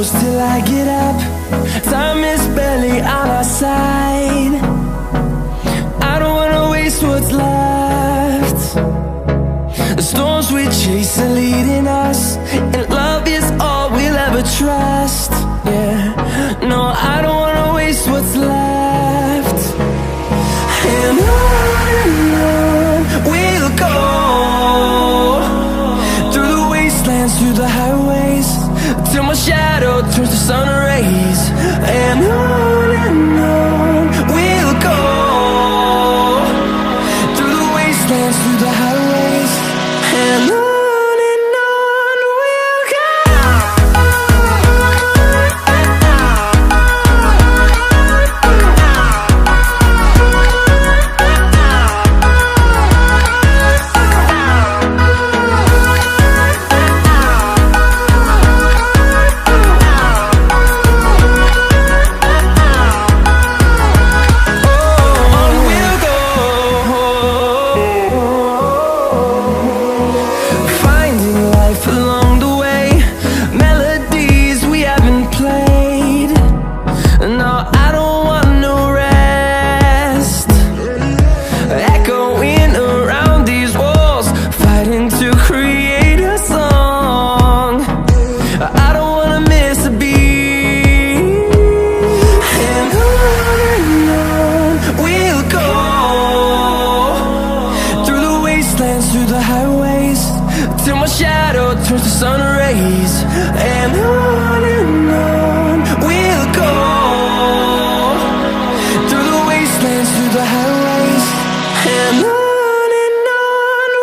close till I get up. Time is barely on our side. I don't wanna waste what's left. The storms we chase are leading us, and love is all we'll ever trust. Yeah, no, I don't wanna waste what's left. And on we'll go, through the wastelands, through the highways, till my shadow turns to sun rays. And on we'll go, through the wastelands, through the highways, and on we'll go. Through the highways, till my shadow turns to sun rays. And on we'll go, through the wastelands, through the highways, and on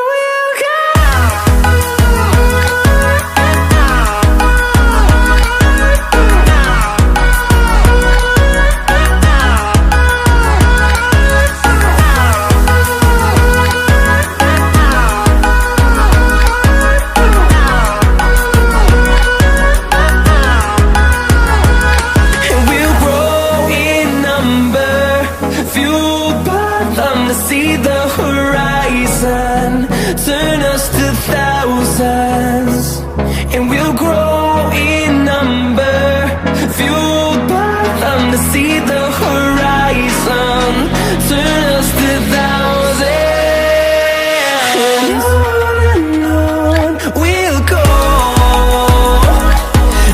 we'll go. See the horizon, turn us to thousands, and we'll grow in number, fueled by them. To see the horizon, turn us to thousands, and on we'll go,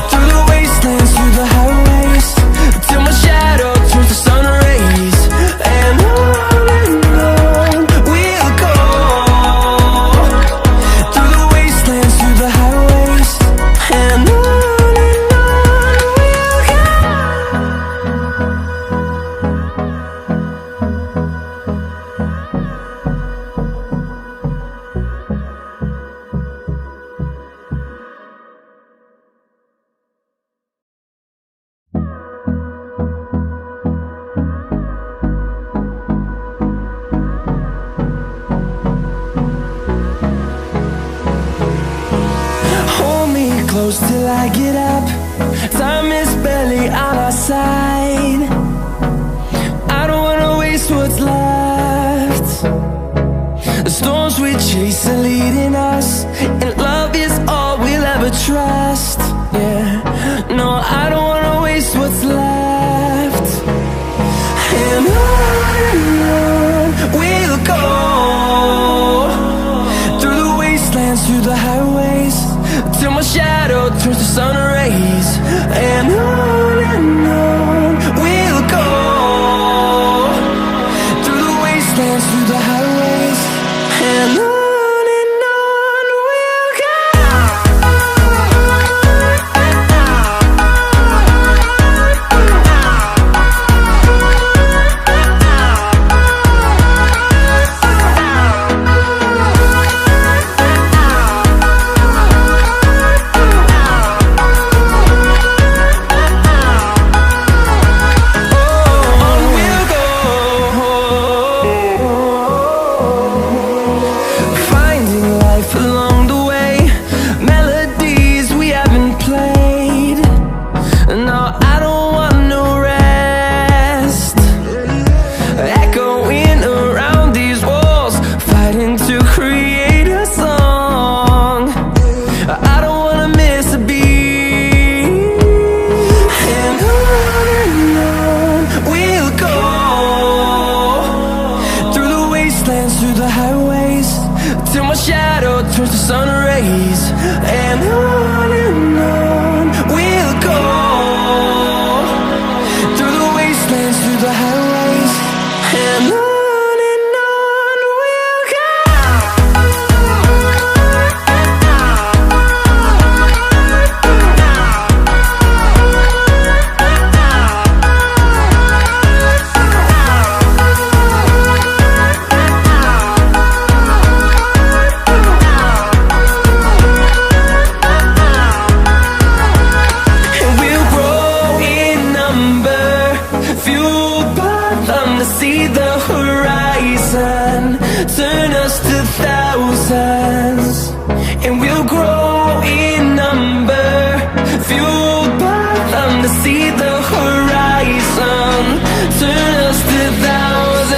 through the wastelands, through the highways, till my shadow turns to sun rays. And close till I get up. Time is barely on our side. I don't wanna waste what's left. The storms we chase are leading us, and love is all we'll ever trust. Yeah, no, I don't wanna waste what's left. And on we'll go, through the wastelands, through the highways, till my shadow turns to sun rays. And on we'll go, through the wastelands, through the highways, and on through the highways, and on we'll go. And we'll grow in number, fueled by them to see the horizon, turn us to thousands. And we'll grow in number, fueled by them to see the horizon, turn us to thousands.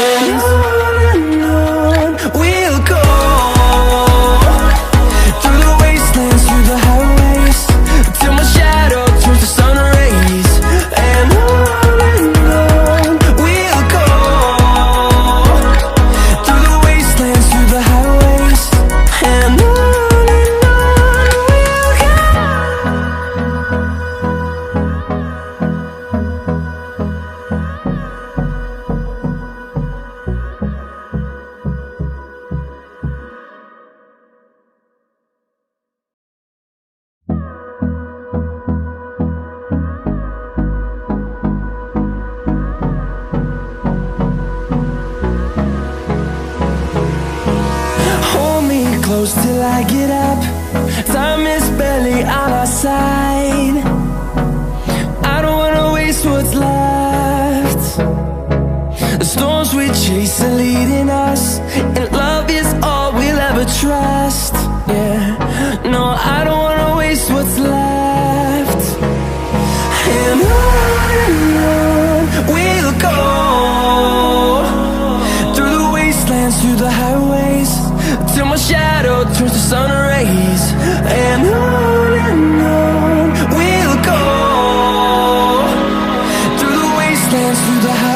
And on we'll go, through the wastelands, through the highways, till my shadow turns to sun rays. And on we'll go, through the wastelands, through the highways, and on we'll go. Hold me close till I get up. Time is barely on our side. I don't wanna waste what's left. The storms we chase are leading us, and love is all we'll ever trust. Yeah, no, I don't wanna waste what's left. And on we'll go, through the wastelands, through the highways, till my shadow turns to sun rays. And on we'll go, through the wastelands, through the highways.